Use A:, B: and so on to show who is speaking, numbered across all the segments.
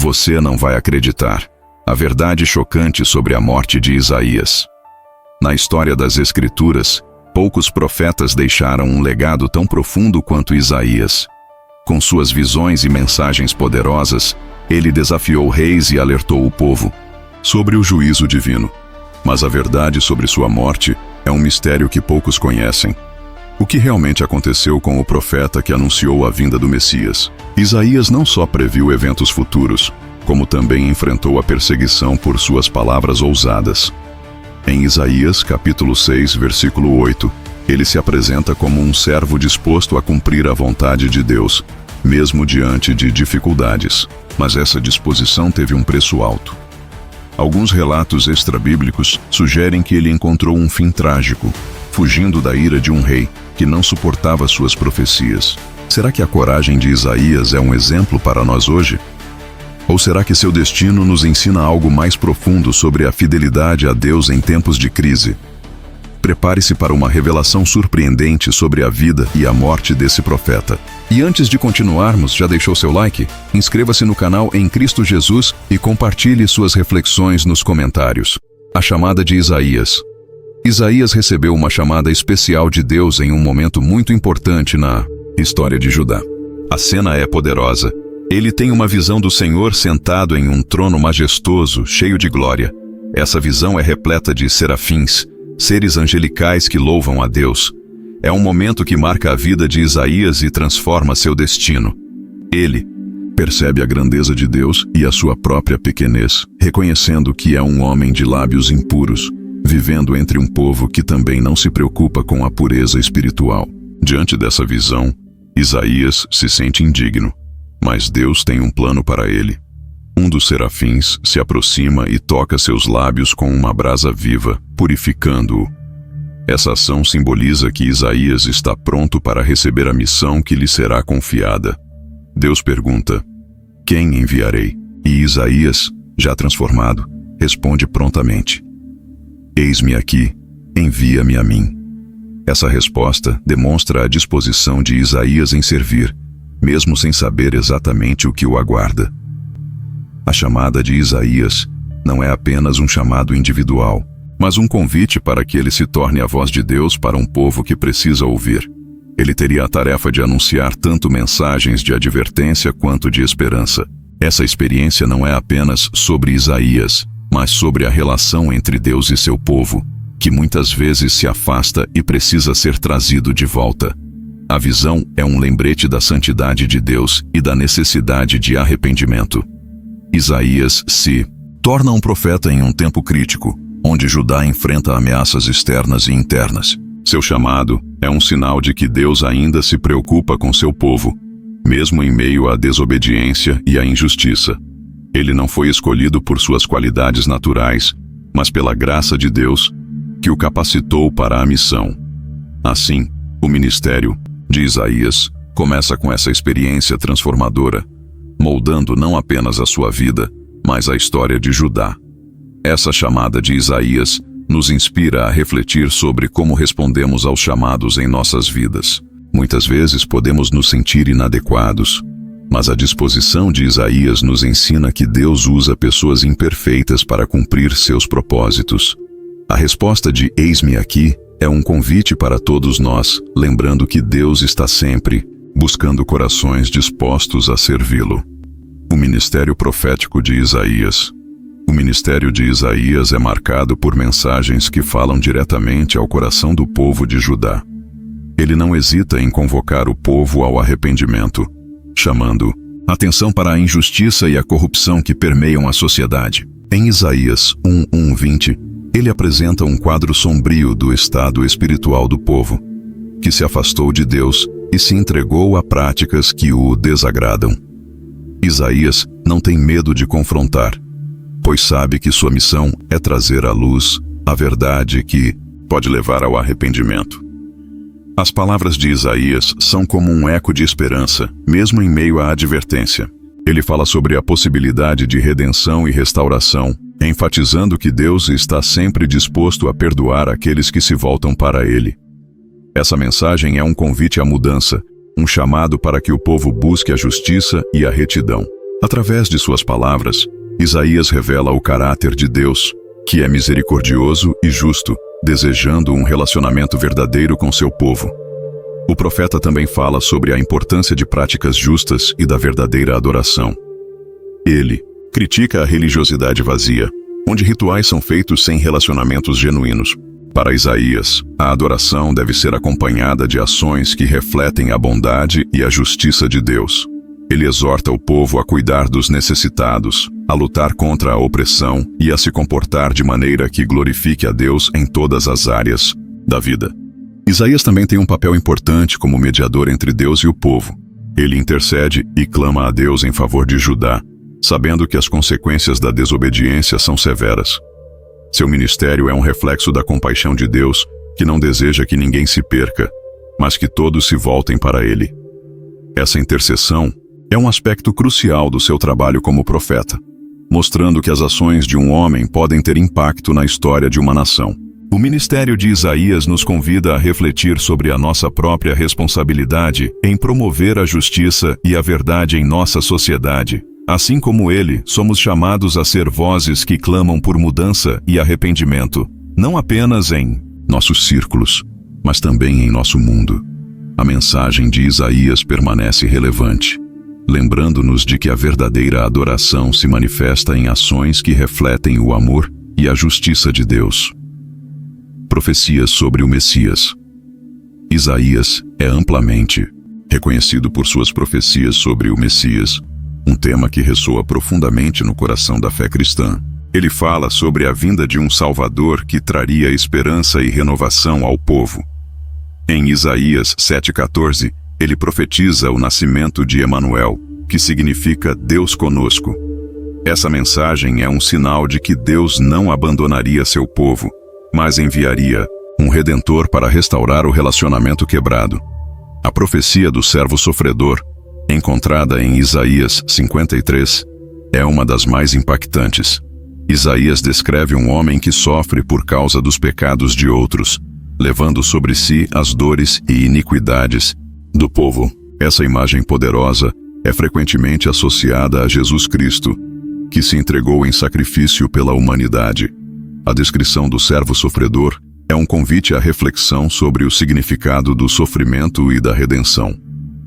A: Você não vai acreditar. A verdade chocante sobre a morte de Isaías. Na história das Escrituras, poucos profetas deixaram um legado tão profundo quanto Isaías. Com suas visões e mensagens poderosas, ele desafiou reis e alertou o povo sobre o juízo divino. Mas a verdade sobre sua morte é um mistério que poucos conhecem. O que realmente aconteceu com o profeta que anunciou a vinda do Messias? Isaías não só previu eventos futuros, como também enfrentou a perseguição por suas palavras ousadas. Em Isaías, capítulo 6, versículo 8, ele se apresenta como um servo disposto a cumprir a vontade de Deus, mesmo diante de dificuldades. Mas essa disposição teve um preço alto. Alguns relatos extrabíblicos sugerem que ele encontrou um fim trágico, fugindo da ira de um rei que não suportava suas profecias. Será que a coragem de Isaías é um exemplo para nós hoje? Ou será que seu destino nos ensina algo mais profundo sobre a fidelidade a Deus em tempos de crise? Prepare-se para uma revelação surpreendente sobre a vida e a morte desse profeta. E antes de continuarmos, já deixou seu like? Inscreva-se no canal em Cristo Jesus e compartilhe suas reflexões nos comentários. A chamada de Isaías. Isaías recebeu uma chamada especial de Deus em um momento muito importante na história de Judá. A cena é poderosa. Ele tem uma visão do Senhor sentado em um trono majestoso, cheio de glória. Essa visão é repleta de serafins, seres angelicais que louvam a Deus. É um momento que marca a vida de Isaías e transforma seu destino. Ele percebe a grandeza de Deus e a sua própria pequenez, reconhecendo que é um homem de lábios impuros, vivendo entre um povo que também não se preocupa com a pureza espiritual. Diante dessa visão, Isaías se sente indigno. Mas Deus tem um plano para ele. Um dos serafins se aproxima e toca seus lábios com uma brasa viva, purificando-o. Essa ação simboliza que Isaías está pronto para receber a missão que lhe será confiada. Deus pergunta: quem enviarei? E Isaías, já transformado, responde prontamente: eis-me aqui, envia-me a mim. Essa resposta demonstra a disposição de Isaías em servir, mesmo sem saber exatamente o que o aguarda. A chamada de Isaías não é apenas um chamado individual, mas um convite para que ele se torne a voz de Deus para um povo que precisa ouvir. Ele teria a tarefa de anunciar tanto mensagens de advertência quanto de esperança. Essa experiência não é apenas sobre Isaías, mas sobre a relação entre Deus e seu povo, que muitas vezes se afasta e precisa ser trazido de volta. A visão é um lembrete da santidade de Deus e da necessidade de arrependimento. Isaías se torna um profeta em um tempo crítico, onde Judá enfrenta ameaças externas e internas. Seu chamado é um sinal de que Deus ainda se preocupa com seu povo, mesmo em meio à desobediência e à injustiça. Ele não foi escolhido por suas qualidades naturais, mas pela graça de Deus, que o capacitou para a missão. Assim, o ministério de Isaías começa com essa experiência transformadora, moldando não apenas a sua vida, mas a história de Judá. Essa chamada de Isaías nos inspira a refletir sobre como respondemos aos chamados em nossas vidas. Muitas vezes podemos nos sentir inadequados, mas a disposição de Isaías nos ensina que Deus usa pessoas imperfeitas para cumprir seus propósitos. A resposta de "eis-me aqui" é um convite para todos nós, lembrando que Deus está sempre buscando corações dispostos a servi-lo. O ministério profético de Isaías. O ministério de Isaías é marcado por mensagens que falam diretamente ao coração do povo de Judá. Ele não hesita em convocar o povo ao arrependimento, chamando atenção para a injustiça e a corrupção que permeiam a sociedade. Em Isaías 1:20, ele apresenta um quadro sombrio do estado espiritual do povo, que se afastou de Deus e se entregou a práticas que o desagradam. Isaías não tem medo de confrontar, pois sabe que sua missão é trazer à luz a verdade que pode levar ao arrependimento. As palavras de Isaías são como um eco de esperança, mesmo em meio à advertência. Ele fala sobre a possibilidade de redenção e restauração, enfatizando que Deus está sempre disposto a perdoar aqueles que se voltam para Ele. Essa mensagem é um convite à mudança, um chamado para que o povo busque a justiça e a retidão. Através de suas palavras, Isaías revela o caráter de Deus, que é misericordioso e justo, desejando um relacionamento verdadeiro com seu povo. O profeta também fala sobre a importância de práticas justas e da verdadeira adoração. Ele critica a religiosidade vazia, onde rituais são feitos sem relacionamentos genuínos. Para Isaías, a adoração deve ser acompanhada de ações que refletem a bondade e a justiça de Deus. Ele exorta o povo a cuidar dos necessitados, a lutar contra a opressão e a se comportar de maneira que glorifique a Deus em todas as áreas da vida. Isaías também tem um papel importante como mediador entre Deus e o povo. Ele intercede e clama a Deus em favor de Judá, sabendo que as consequências da desobediência são severas. Seu ministério é um reflexo da compaixão de Deus, que não deseja que ninguém se perca, mas que todos se voltem para Ele. Essa intercessão é um aspecto crucial do seu trabalho como profeta, mostrando que as ações de um homem podem ter impacto na história de uma nação. O ministério de Isaías nos convida a refletir sobre a nossa própria responsabilidade em promover a justiça e a verdade em nossa sociedade. Assim como ele, somos chamados a ser vozes que clamam por mudança e arrependimento, não apenas em nossos círculos, mas também em nosso mundo. A mensagem de Isaías permanece relevante, lembrando-nos de que a verdadeira adoração se manifesta em ações que refletem o amor e a justiça de Deus. Profecias sobre o Messias. Isaías é amplamente reconhecido por suas profecias sobre o Messias, um tema que ressoa profundamente no coração da fé cristã. Ele fala sobre a vinda de um Salvador que traria esperança e renovação ao povo. Em Isaías 7,14, ele profetiza o nascimento de Emanuel, que significa Deus conosco. Essa mensagem é um sinal de que Deus não abandonaria seu povo, mas enviaria um Redentor para restaurar o relacionamento quebrado. A profecia do servo sofredor, encontrada em Isaías 53, é uma das mais impactantes. Isaías descreve um homem que sofre por causa dos pecados de outros, levando sobre si as dores e iniquidades do povo. Essa imagem poderosa é frequentemente associada a Jesus Cristo, que se entregou em sacrifício pela humanidade. A descrição do servo sofredor é um convite à reflexão sobre o significado do sofrimento e da redenção.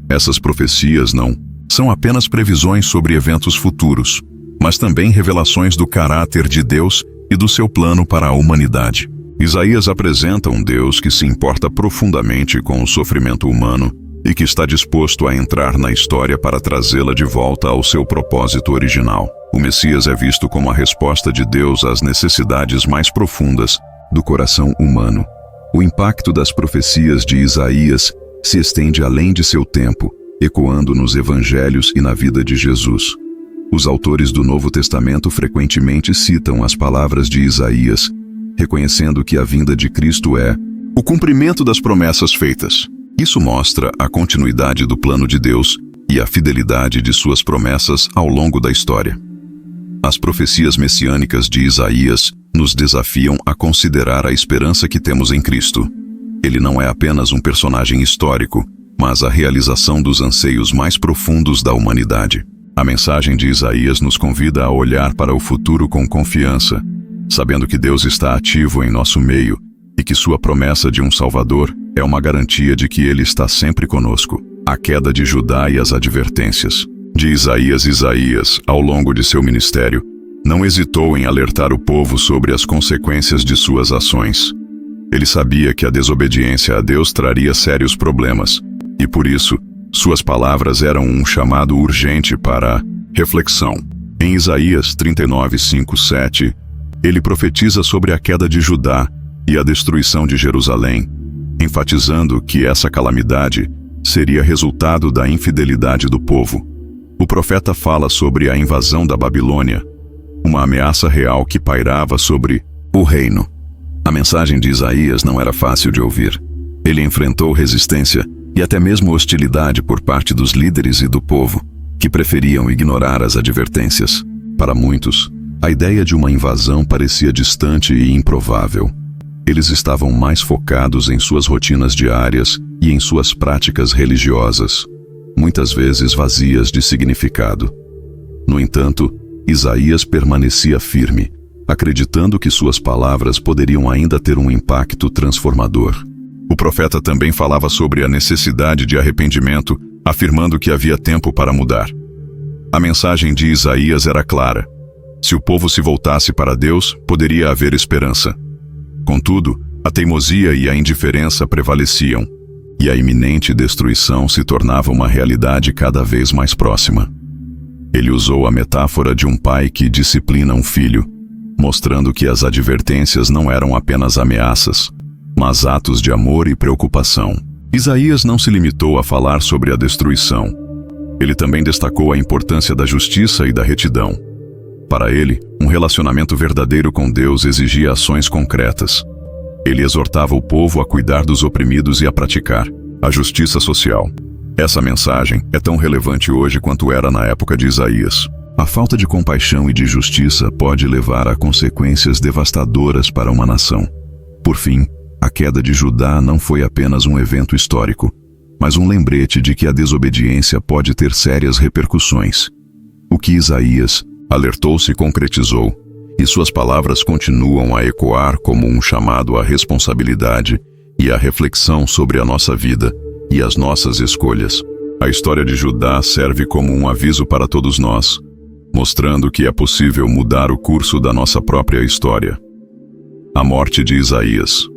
A: Essas profecias não são apenas previsões sobre eventos futuros, mas também revelações do caráter de Deus e do seu plano para a humanidade. Isaías apresenta um Deus que se importa profundamente com o sofrimento humano e que está disposto a entrar na história para trazê-la de volta ao seu propósito original. O Messias é visto como a resposta de Deus às necessidades mais profundas do coração humano. O impacto das profecias de Isaías se estende além de seu tempo, ecoando nos evangelhos e na vida de Jesus. Os autores do Novo Testamento frequentemente citam as palavras de Isaías, reconhecendo que a vinda de Cristo é o cumprimento das promessas feitas. Isso mostra a continuidade do plano de Deus e a fidelidade de suas promessas ao longo da história. As profecias messiânicas de Isaías nos desafiam a considerar a esperança que temos em Cristo. Ele não é apenas um personagem histórico, mas a realização dos anseios mais profundos da humanidade. A mensagem de Isaías nos convida a olhar para o futuro com confiança, sabendo que Deus está ativo em nosso meio e que sua promessa de um Salvador é uma garantia de que Ele está sempre conosco. A queda de Judá e as advertências de Isaías, ao longo de seu ministério, não hesitou em alertar o povo sobre as consequências de suas ações. Ele sabia que a desobediência a Deus traria sérios problemas, e por isso, suas palavras eram um chamado urgente para a reflexão. Em Isaías 39, 5, 7, ele profetiza sobre a queda de Judá e a destruição de Jerusalém, enfatizando que essa calamidade seria resultado da infidelidade do povo. O profeta fala sobre a invasão da Babilônia, uma ameaça real que pairava sobre o reino. A mensagem de Isaías não era fácil de ouvir. Ele enfrentou resistência e até mesmo hostilidade por parte dos líderes e do povo, que preferiam ignorar as advertências. Para muitos, a ideia de uma invasão parecia distante e improvável. Eles estavam mais focados em suas rotinas diárias e em suas práticas religiosas, muitas vezes vazias de significado. No entanto, Isaías permanecia firme, acreditando que suas palavras poderiam ainda ter um impacto transformador. O profeta também falava sobre a necessidade de arrependimento, afirmando que havia tempo para mudar. A mensagem de Isaías era clara. Se o povo se voltasse para Deus, poderia haver esperança. Contudo, a teimosia e a indiferença prevaleciam, e a iminente destruição se tornava uma realidade cada vez mais próxima. Ele usou a metáfora de um pai que disciplina um filho, mostrando que as advertências não eram apenas ameaças, mas atos de amor e preocupação. Isaías não se limitou a falar sobre a destruição. Ele também destacou a importância da justiça e da retidão. Para ele, um relacionamento verdadeiro com Deus exigia ações concretas. Ele exortava o povo a cuidar dos oprimidos e a praticar a justiça social. Essa mensagem é tão relevante hoje quanto era na época de Isaías. A falta de compaixão e de justiça pode levar a consequências devastadoras para uma nação. Por fim, a queda de Judá não foi apenas um evento histórico, mas um lembrete de que a desobediência pode ter sérias repercussões. O que Isaías alertou se concretizou, e suas palavras continuam a ecoar como um chamado à responsabilidade e à reflexão sobre a nossa vida e as nossas escolhas. A história de Judá serve como um aviso para todos nós, mostrando que é possível mudar o curso da nossa própria história. A morte de Isaías.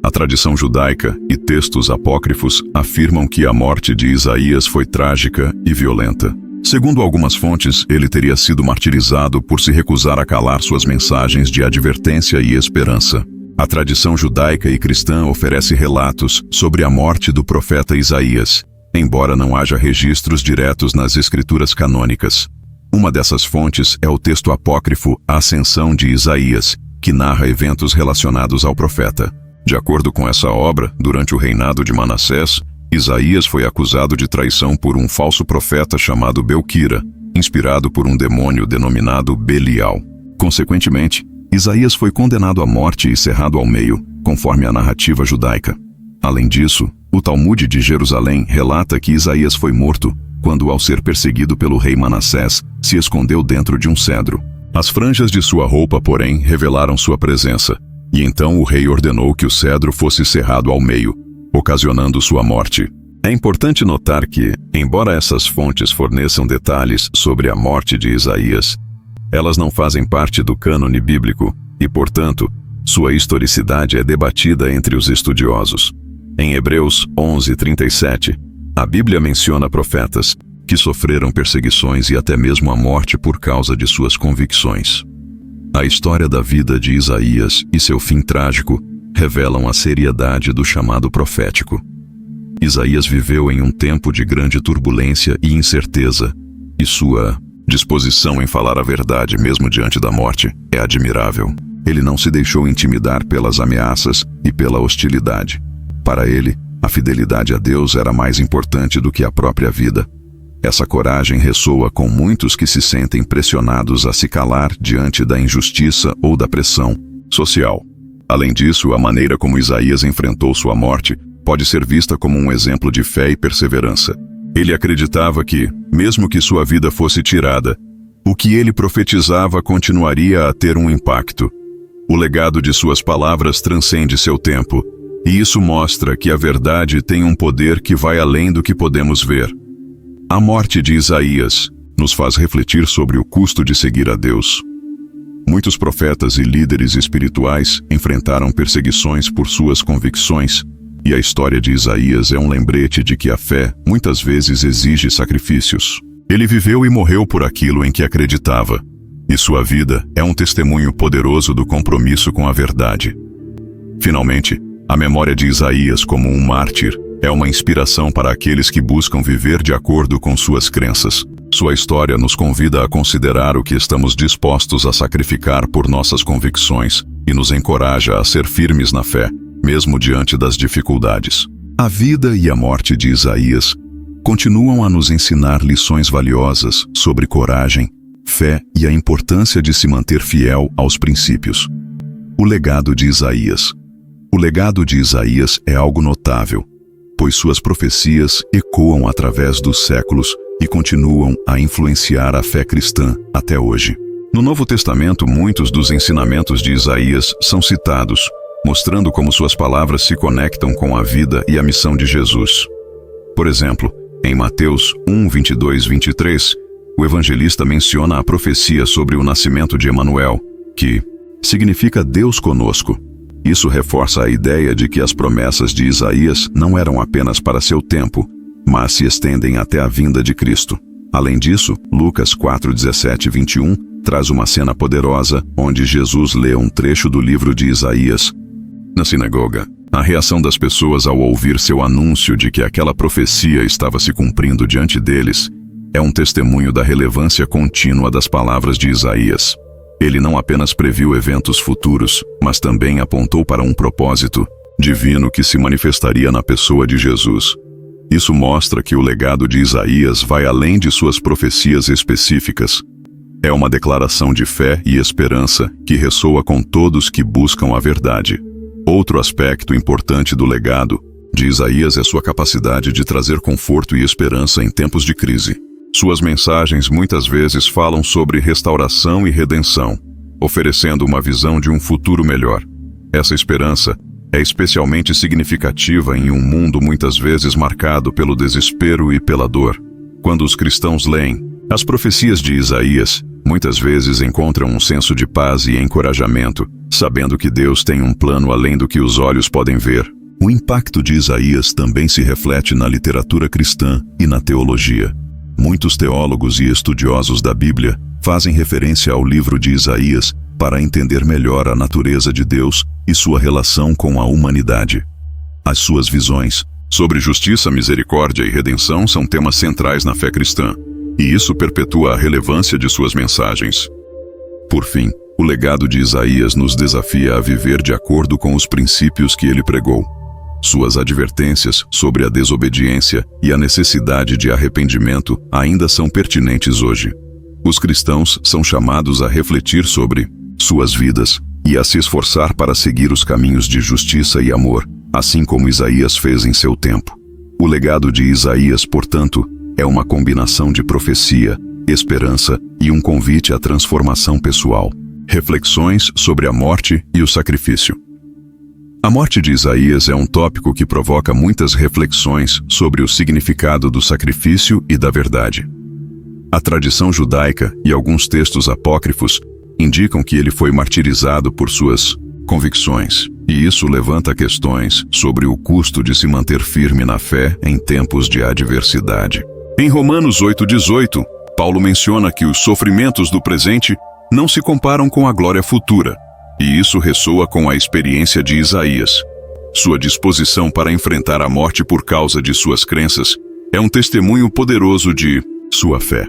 A: A tradição judaica e textos apócrifos afirmam que a morte de Isaías foi trágica e violenta. Segundo algumas fontes, ele teria sido martirizado por se recusar a calar suas mensagens de advertência e esperança. A tradição judaica e cristã oferece relatos sobre a morte do profeta Isaías, embora não haja registros diretos nas escrituras canônicas. Uma dessas fontes é o texto apócrifo A Ascensão de Isaías, que narra eventos relacionados ao profeta. De acordo com essa obra, durante o reinado de Manassés, Isaías foi acusado de traição por um falso profeta chamado Belquira, inspirado por um demônio denominado Belial. Consequentemente, Isaías foi condenado à morte e cerrado ao meio, conforme a narrativa judaica. Além disso, o Talmude de Jerusalém relata que Isaías foi morto quando, ao ser perseguido pelo rei Manassés, se escondeu dentro de um cedro. As franjas de sua roupa, porém, revelaram sua presença, e então o rei ordenou que o cedro fosse cerrado ao meio, ocasionando sua morte. É importante notar que, embora essas fontes forneçam detalhes sobre a morte de Isaías, elas não fazem parte do cânone bíblico e, portanto, sua historicidade é debatida entre os estudiosos. Em Hebreus 11:37, a Bíblia menciona profetas que sofreram perseguições e até mesmo a morte por causa de suas convicções. A história da vida de Isaías e seu fim trágico revelam a seriedade do chamado profético. Isaías viveu em um tempo de grande turbulência e incerteza, e sua disposição em falar a verdade mesmo diante da morte é admirável. Ele não se deixou intimidar pelas ameaças e pela hostilidade. Para ele, a fidelidade a Deus era mais importante do que a própria vida. Essa coragem ressoa com muitos que se sentem pressionados a se calar diante da injustiça ou da pressão social. Além disso, a maneira como Isaías enfrentou sua morte pode ser vista como um exemplo de fé e perseverança. Ele acreditava que, mesmo que sua vida fosse tirada, o que ele profetizava continuaria a ter um impacto. O legado de suas palavras transcende seu tempo, e isso mostra que a verdade tem um poder que vai além do que podemos ver. A morte de Isaías nos faz refletir sobre o custo de seguir a Deus. Muitos profetas e líderes espirituais enfrentaram perseguições por suas convicções, e a história de Isaías é um lembrete de que a fé muitas vezes exige sacrifícios. Ele viveu e morreu por aquilo em que acreditava, e sua vida é um testemunho poderoso do compromisso com a verdade. Finalmente, a memória de Isaías como um mártir é uma inspiração para aqueles que buscam viver de acordo com suas crenças. Sua história nos convida a considerar o que estamos dispostos a sacrificar por nossas convicções e nos encoraja a ser firmes na fé, mesmo diante das dificuldades. A vida e a morte de Isaías continuam a nos ensinar lições valiosas sobre coragem, fé e a importância de se manter fiel aos princípios. O legado de Isaías. O legado de Isaías é algo notável, pois suas profecias ecoam através dos séculos e continuam a influenciar a fé cristã até hoje. No Novo Testamento, muitos dos ensinamentos de Isaías são citados, mostrando como suas palavras se conectam com a vida e a missão de Jesus. Por exemplo, em Mateus 1, 22, 23, o evangelista menciona a profecia sobre o nascimento de Emanuel, que significa Deus conosco. Isso reforça a ideia de que as promessas de Isaías não eram apenas para seu tempo, mas se estendem até a vinda de Cristo. Além disso, Lucas 4, 17 e 21 traz uma cena poderosa onde Jesus lê um trecho do livro de Isaías. Na sinagoga, a reação das pessoas ao ouvir seu anúncio de que aquela profecia estava se cumprindo diante deles é um testemunho da relevância contínua das palavras de Isaías. Ele não apenas previu eventos futuros, mas também apontou para um propósito divino que se manifestaria na pessoa de Jesus. Isso mostra que o legado de Isaías vai além de suas profecias específicas. É uma declaração de fé e esperança que ressoa com todos que buscam a verdade. Outro aspecto importante do legado de Isaías é sua capacidade de trazer conforto e esperança em tempos de crise. Suas mensagens muitas vezes falam sobre restauração e redenção, oferecendo uma visão de um futuro melhor. Essa esperança é especialmente significativa em um mundo muitas vezes marcado pelo desespero e pela dor. Quando os cristãos leem as profecias de Isaías, muitas vezes encontram um senso de paz e encorajamento, sabendo que Deus tem um plano além do que os olhos podem ver. O impacto de Isaías também se reflete na literatura cristã e na teologia. Muitos teólogos e estudiosos da Bíblia fazem referência ao livro de Isaías para entender melhor a natureza de Deus e sua relação com a humanidade. As suas visões sobre justiça, misericórdia e redenção são temas centrais na fé cristã, e isso perpetua a relevância de suas mensagens. Por fim, o legado de Isaías nos desafia a viver de acordo com os princípios que ele pregou. Suas advertências sobre a desobediência e a necessidade de arrependimento ainda são pertinentes hoje. Os cristãos são chamados a refletir sobre suas vidas e a se esforçar para seguir os caminhos de justiça e amor, assim como Isaías fez em seu tempo. O legado de Isaías, portanto, é uma combinação de profecia, esperança e um convite à transformação pessoal. Reflexões sobre a morte e o sacrifício. A morte de Isaías é um tópico que provoca muitas reflexões sobre o significado do sacrifício e da verdade. A tradição judaica e alguns textos apócrifos indicam que ele foi martirizado por suas convicções, e isso levanta questões sobre o custo de se manter firme na fé em tempos de adversidade. Em Romanos 8,18, Paulo menciona que os sofrimentos do presente não se comparam com a glória futura, e isso ressoa com a experiência de Isaías. Sua disposição para enfrentar a morte por causa de suas crenças é um testemunho poderoso de sua fé.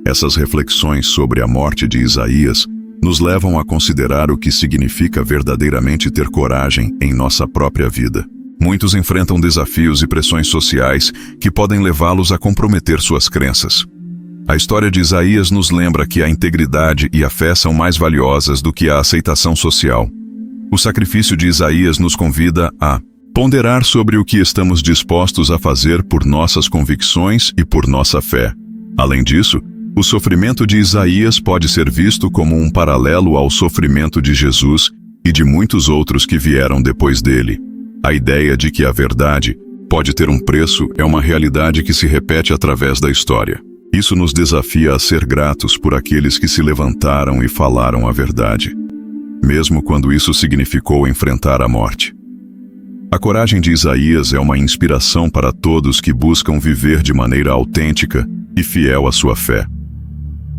A: Essas reflexões sobre a morte de Isaías nos levam a considerar o que significa verdadeiramente ter coragem em nossa própria vida. Muitos enfrentam desafios e pressões sociais que podem levá-los a comprometer suas crenças. A história de Isaías nos lembra que a integridade e a fé são mais valiosas do que a aceitação social. O sacrifício de Isaías nos convida a ponderar sobre o que estamos dispostos a fazer por nossas convicções e por nossa fé. Além disso, o sofrimento de Isaías pode ser visto como um paralelo ao sofrimento de Jesus e de muitos outros que vieram depois dele. A ideia de que a verdade pode ter um preço é uma realidade que se repete através da história. Isso nos desafia a ser gratos por aqueles que se levantaram e falaram a verdade, mesmo quando isso significou enfrentar a morte. A coragem de Isaías é uma inspiração para todos que buscam viver de maneira autêntica e fiel à sua fé.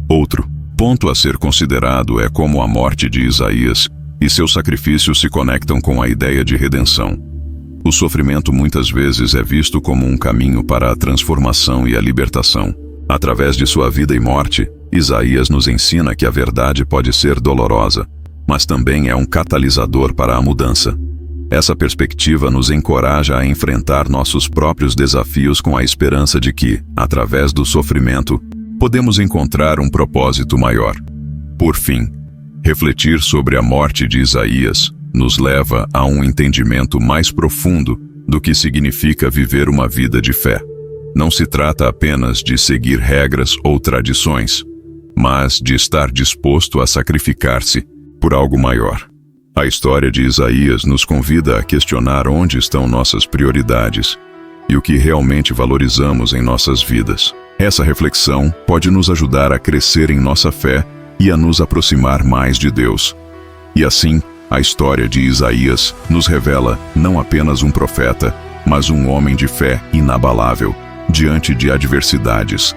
A: Outro ponto a ser considerado é como a morte de Isaías e seu sacrifício se conectam com a ideia de redenção. O sofrimento muitas vezes é visto como um caminho para a transformação e a libertação. Através de sua vida e morte, Isaías nos ensina que a verdade pode ser dolorosa, mas também é um catalisador para a mudança. Essa perspectiva nos encoraja a enfrentar nossos próprios desafios com a esperança de que, através do sofrimento, podemos encontrar um propósito maior. Por fim, refletir sobre a morte de Isaías nos leva a um entendimento mais profundo do que significa viver uma vida de fé. Não se trata apenas de seguir regras ou tradições, mas de estar disposto a sacrificar-se por algo maior. A história de Isaías nos convida a questionar onde estão nossas prioridades e o que realmente valorizamos em nossas vidas. Essa reflexão pode nos ajudar a crescer em nossa fé e a nos aproximar mais de Deus. E assim, a história de Isaías nos revela não apenas um profeta, mas um homem de fé inabalável diante de adversidades.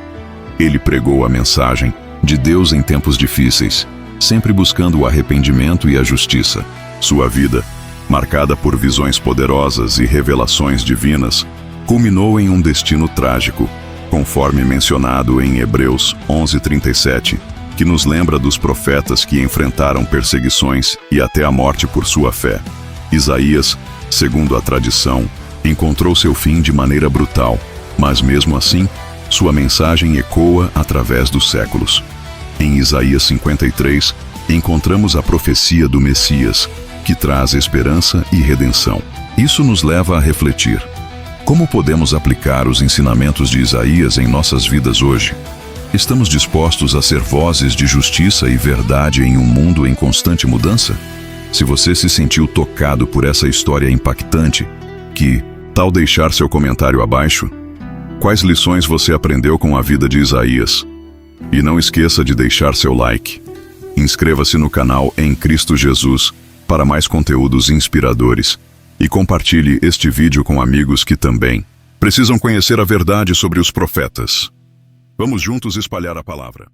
A: Ele pregou a mensagem de Deus em tempos difíceis, sempre buscando o arrependimento e a justiça. Sua vida, marcada por visões poderosas e revelações divinas, culminou em um destino trágico, conforme mencionado em Hebreus 11:37, que nos lembra dos profetas que enfrentaram perseguições e até a morte por sua fé. Isaías, segundo a tradição, encontrou seu fim de maneira brutal, mas mesmo assim, sua mensagem ecoa através dos séculos. Em Isaías 53, encontramos a profecia do Messias, que traz esperança e redenção. Isso nos leva a refletir: como podemos aplicar os ensinamentos de Isaías em nossas vidas hoje? Estamos dispostos a ser vozes de justiça e verdade em um mundo em constante mudança? Se você se sentiu tocado por essa história impactante, que tal deixar seu comentário abaixo? Quais lições você aprendeu com a vida de Isaías? E não esqueça de deixar seu like. Inscreva-se no canal Em Cristo Jesus para mais conteúdos inspiradores e compartilhe este vídeo com amigos que também precisam conhecer a verdade sobre os profetas. Vamos juntos espalhar a palavra.